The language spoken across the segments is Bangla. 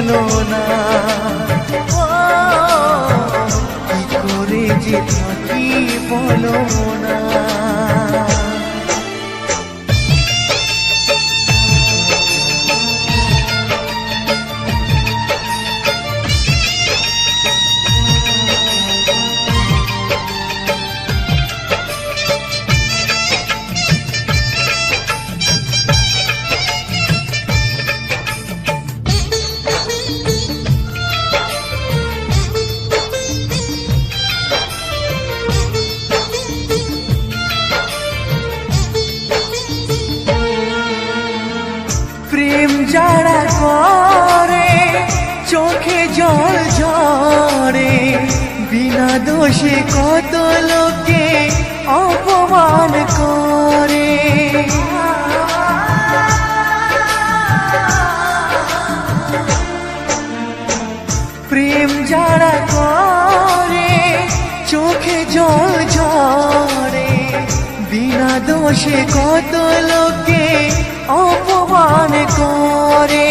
বলো না, কি করে যে থাকি বলো না। প্রেম যারা করে চোখে জল ঝরে, বিনা দোষে কত লোকে অপমান করে। প্রেম যারা করে চোখে জল ঝরে, বিনা দোষে কত লোকে অপমান করে।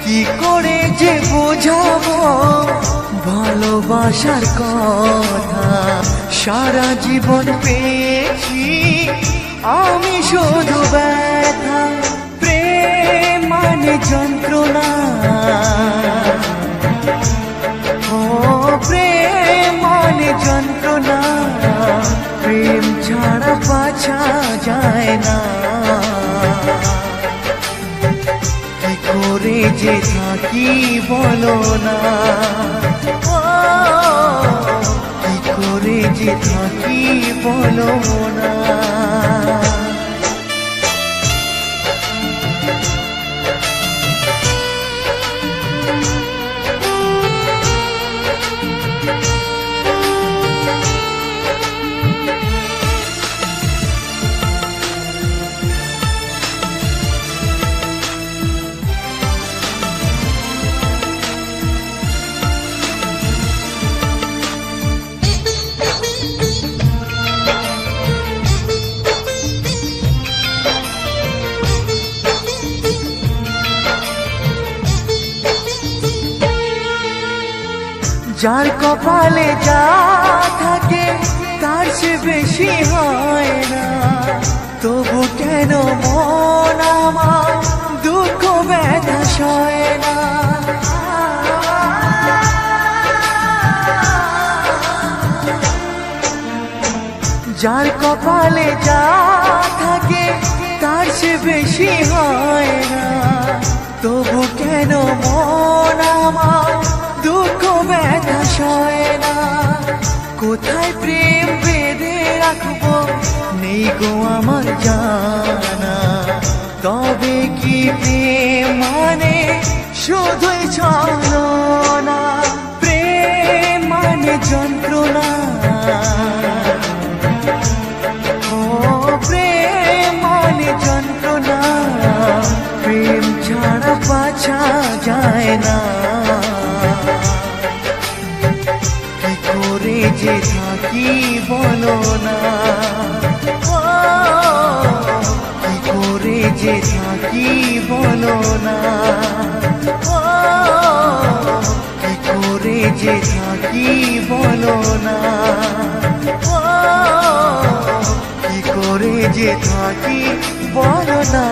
কি করে যে বোঝাবো ভালোবাসার কথা, সারা জীবন পেয়েছি আমি শুধু ব্যথা। প্রেম মানে যন্ত্রণা, ও প্রেম মানে যন্ত্রণা, প্রেম ছাড়া বাঁচা যায় না। কি করে যে থাকি বলো না, কি করে যে থাকি বলো না। যার কপালে যা থাকে তার সে বেশি হয় না, তবু কেন মন আমার দুঃখ ব্যথা সয় না। যার কপালে যা থাকে তার সে বেশি হয় না, তবু কেন মন আমার দুঃখ ব্যথা সয় না। কোথায় প্রেম বেঁধে রাখবো নেই গো আমার জানা, তবে কি প্রেম মানে শুধুই ছলনা। প্রেম মানে যন্ত্রণা, ও প্রেম মানে যন্ত্রণা, প্রেম ছাড়া বাঁচা যায় না। কি করে যে থাকি বলো না, কি করে যে থাকি বলো না, কি করে যে থাকি বলো না, কি করে যে থাকি বলো না।